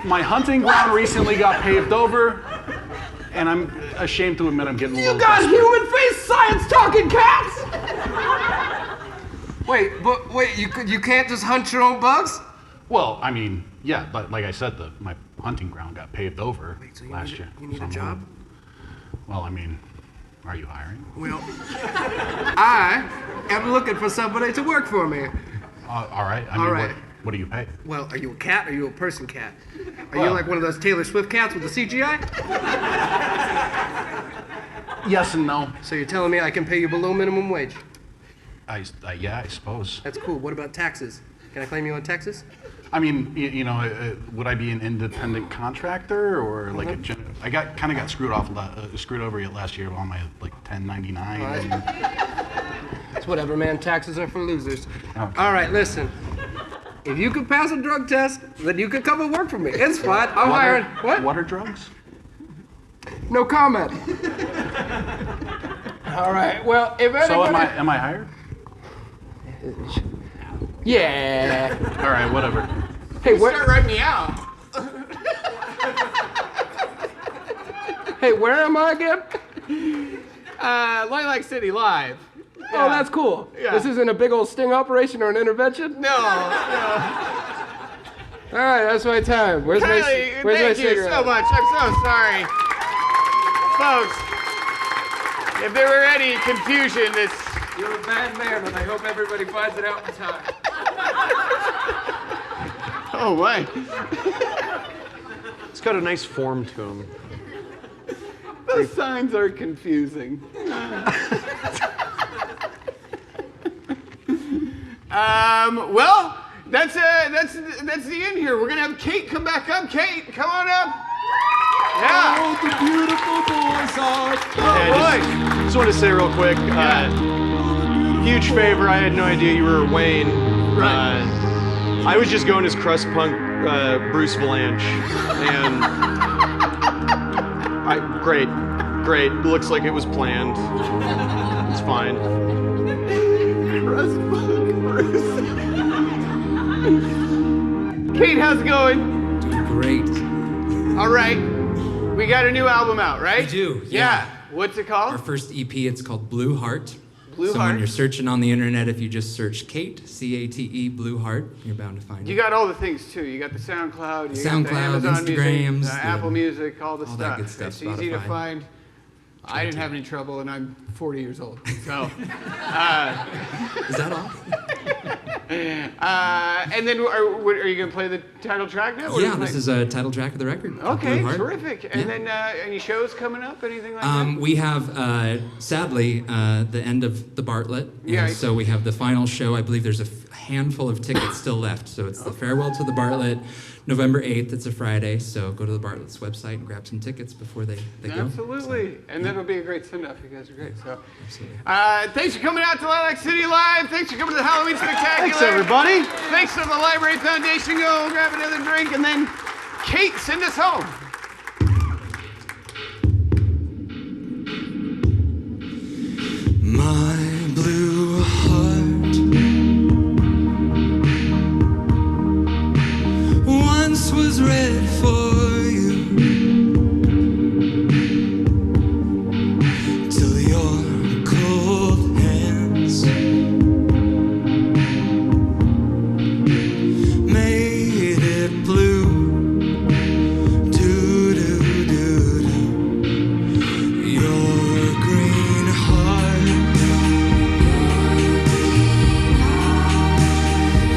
my hunting ground recently got paved over, and I'm ashamed to admit I'm getting a little. You got human face science talking cats. Wait, you can't just hunt your own bugs? Well, I mean, yeah, but like I said, my hunting ground got paved over last year. You need a job? Well, I mean, are you hiring? Well, I am looking for somebody to work for me. All right. I mean, what do you pay? Well, are you a cat or are you a person cat? Are you like one of those Taylor Swift cats with the CGI? Yes and no. So you're telling me I can pay you below minimum wage? Yeah, I suppose. That's cool. What about taxes? Can I claim you on taxes? I mean, would I be an independent contractor or like I kind of got screwed over last year on my like 1099. It's whatever, man. Taxes are for losers. Okay. All right, listen. If you could pass a drug test, then you could come and work for me. It's fine. I'm hiring. What? What are drugs? No comment. All right. Well, if anybody... So am I hired? Yeah. All right, whatever. Hey, start writing me out. Hey, where am I again? Lilac City Live. Yeah. Oh, that's cool. Yeah. This isn't a big old sting operation or an intervention? No. All right, that's my time. Where's Kylie, my thank cigarette? you so much. I'm so sorry. Folks, if there were any confusion, this... You're a bad man, and I hope everybody finds it out in time. Oh, my. It's got a nice form to him. Those signs are confusing. Well, that's the end here. We're gonna have Cate come back up. Cate, come on up. Yeah. Oh, the beautiful boys are. Yeah, just want to say real quick, huge favor. I had no idea you were Wayne. Right. I was just going as crust punk Bruce Valanche, and great. Looks like it was planned. It's fine. Crust punk Bruce. Cate, how's it going? Doing great. All right. We got a new album out, right? We do. Yeah. What's it called? Our first EP, it's called Blue Heart. Blue so Heart. when you're searching on the internet, if you just search Cate, C-A-T-E, Blue Heart, you're bound to find it. You got all the things too. You got the SoundCloud, you SoundCloud, got the Amazon Instagrams, Music, Apple Music, all the all stuff. that good stuff, It's easy to Spotify. find. I didn't have any trouble, and I'm 40 years old. So, Is that all? and then are you gonna play the title track now? Yeah, this is a title track of the record. called Okay, Blue Heart. terrific. And then any shows coming up? Anything like that? We have, sadly, the end of the Bartlett. And Yeah. so we have the final show. I believe there's a handful of tickets still left. So it's the farewell to the Bartlett, November 8th, it's a Friday, so go to the Bartlett's website and grab some tickets before they go. Absolutely. And that'll be a great send-off. You guys are great. So, thanks for coming out to Lilac City Live. Thanks for coming to the Halloween Spectacular. Thanks, everybody. Thanks to the Library Foundation. Go grab another drink, and then Cate, send us home. My blue heart once was red for you, till your cold hands made it blue. Do, do, do, do. Your green heart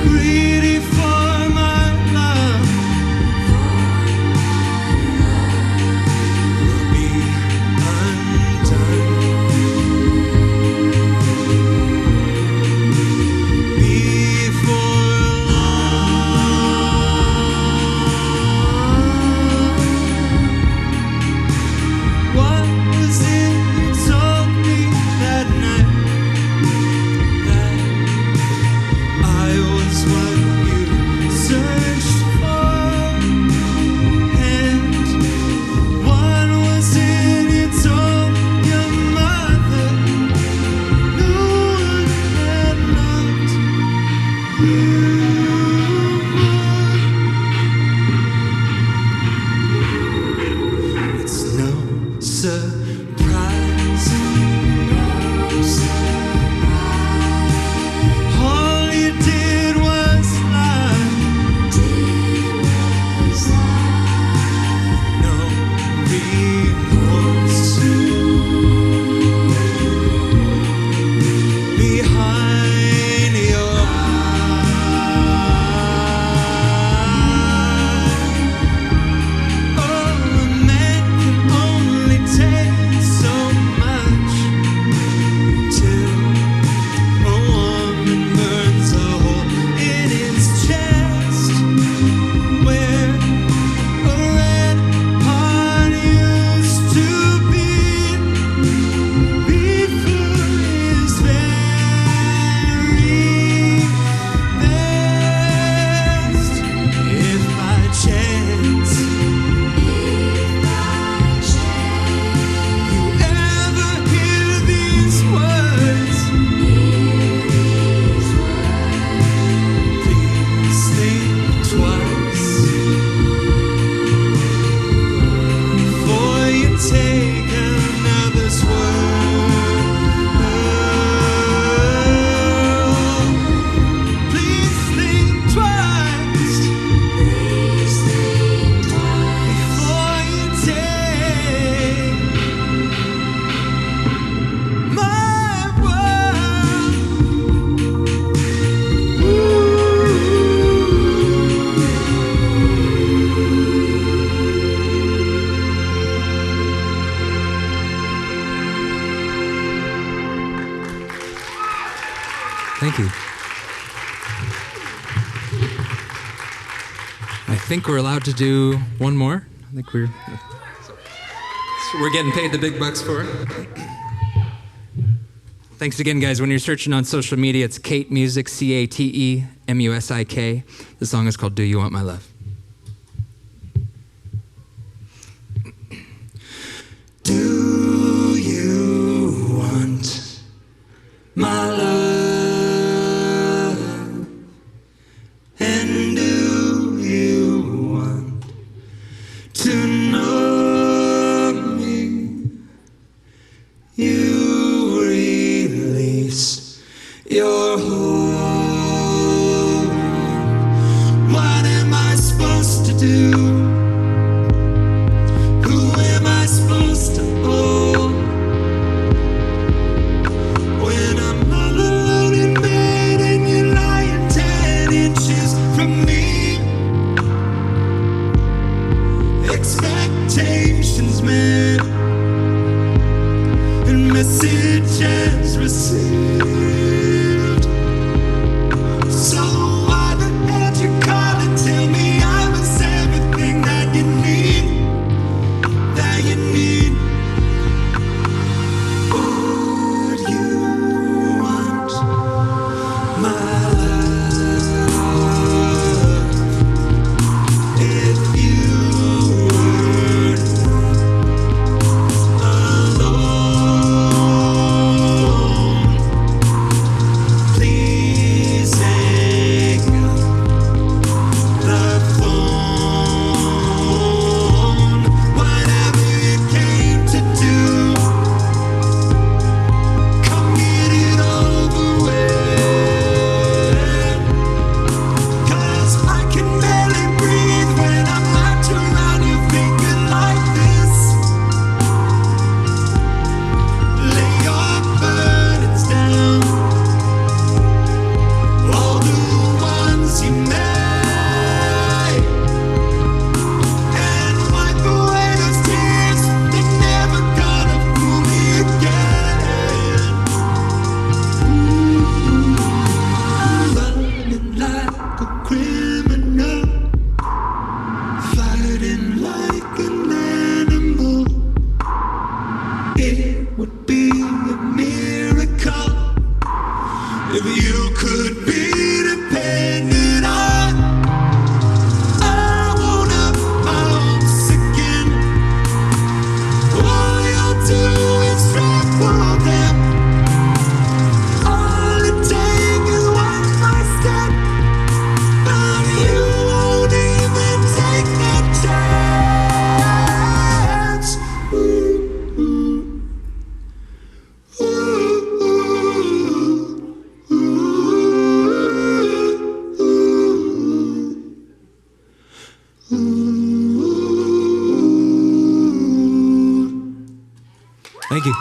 greedy for my love will be undone before long. What was it you told me that night? That I was what you searched for, and what was it you told your mother? No one had loved you more. It's no surprise. All you did was lie. No remorse behind your eye. Oh, a man can only take so much till a woman burns a hole in his chest where a red heart used to beat before his very best. If by chance you ever hear these words, please think twice before you take another swirl. Please think twice before you take my world. Thank you. I think we're allowed to do one more. I think we're getting paid the big bucks for it. Thanks again, guys. When you're searching on social media, it's Cate Music, Cate Musik. The song is called Do You Want My Love? Do you want my love? And do you want to know me? You release your hold. What am I supposed to do? Who am I supposed to hold when I'm all alone in bed and you're lying 10 inches from me? Expectations met and messages received. So why the hell you call and tell me I was a criminal, fighting like an animal. It would be a miracle if you could be depended on. I won't have my hopes again. All you'll do is trample them. All it takes is one more step, but you won't even take that chance. Thank you.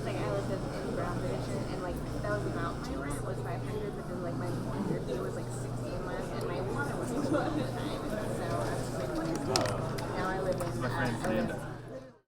Like I lived in Brown Division, and like that was about my rent was $500, but then like my mortgage was like $16 less, and my water was $200.